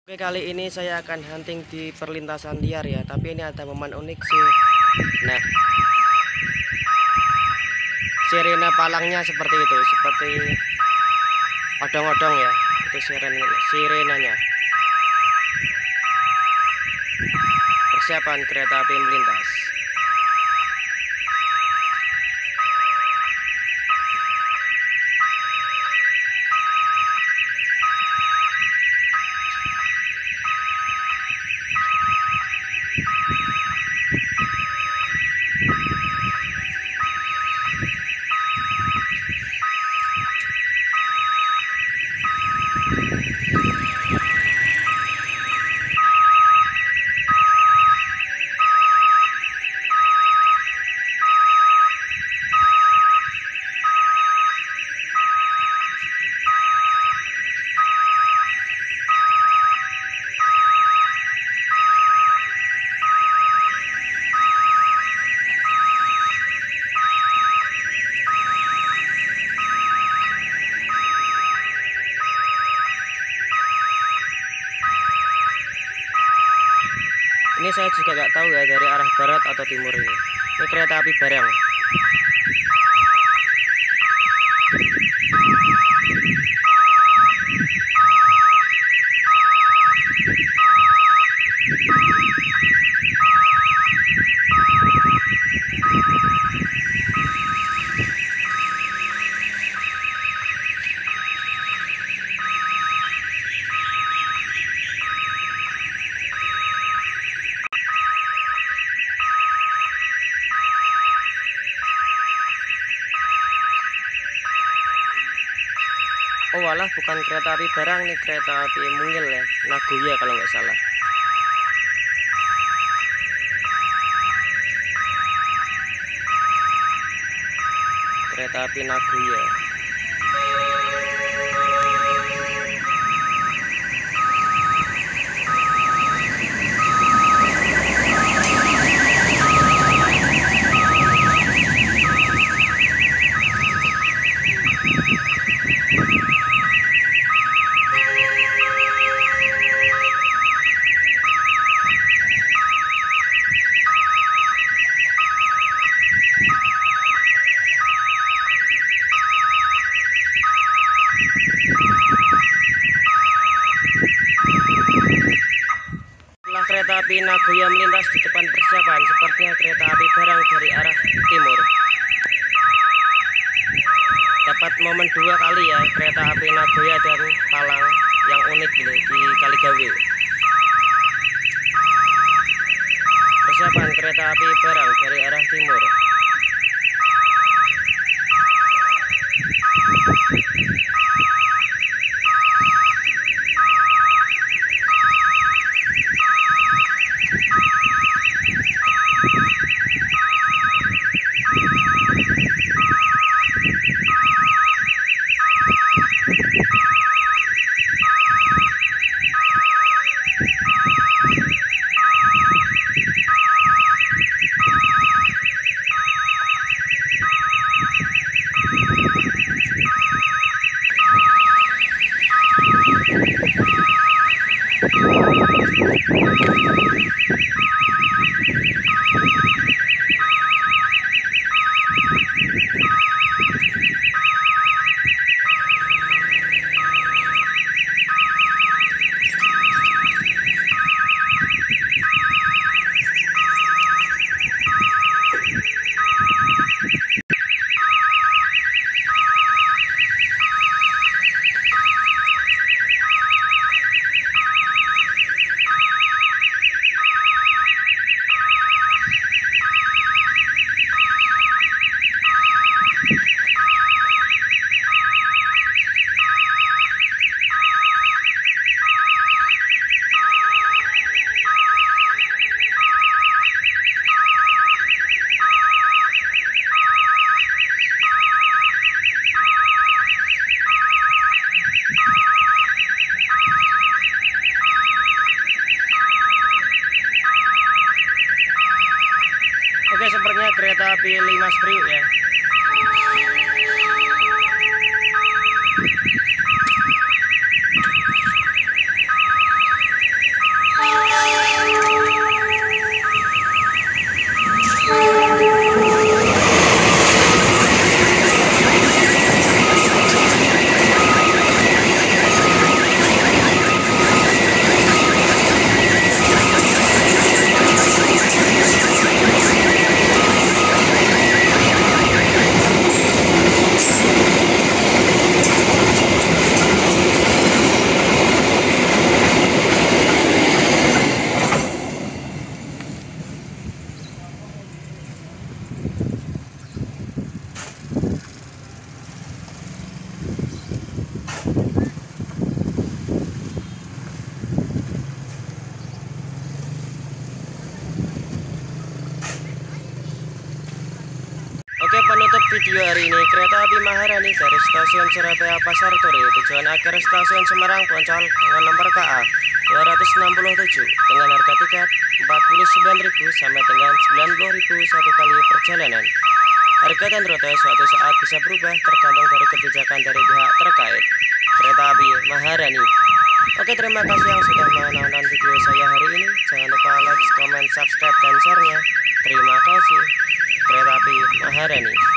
Oke, kali ini saya akan hunting di perlintasan liar ya, tapi ini ada momen unik sih. Nah, sirene palangnya seperti itu, seperti odong-odong ya. Itu sirenenya. Persiapan kereta api melintas. Ini saya juga nggak tahu ya dari arah barat atau timur ini. Ini kereta api barang. Oh walah, bukan kereta api barang nih, kereta api mungil ya, Nagoya kalau nggak salah. Kereta api Nagoya. Kereta api Nagoya melintas di depan persiapan, sepertinya kereta api barang dari arah timur. Dapat momen dua kali ya kereta api Nagoya dan Palang yang unik ini di Kaligawe. Persiapan kereta api barang dari arah timur. Oke, sepertinya kereta api Limas Priuk ya. video hari ini, kereta api Maharani dari stasiun Surabaya Pasar Turi tujuan akhir stasiun Semarang Poncol dengan nomor KA 267 dengan harga tiket 49.000 sampai dengan 90.000 satu kali perjalanan. Harga dan rute suatu saat bisa berubah tergantung dari kebijakan dari pihak terkait. Kereta api Maharani. Oke, terima kasih yang sudah menonton video saya hari ini. Jangan lupa like, comment, subscribe, dan share-nya. Terima kasih. Kereta api Maharani.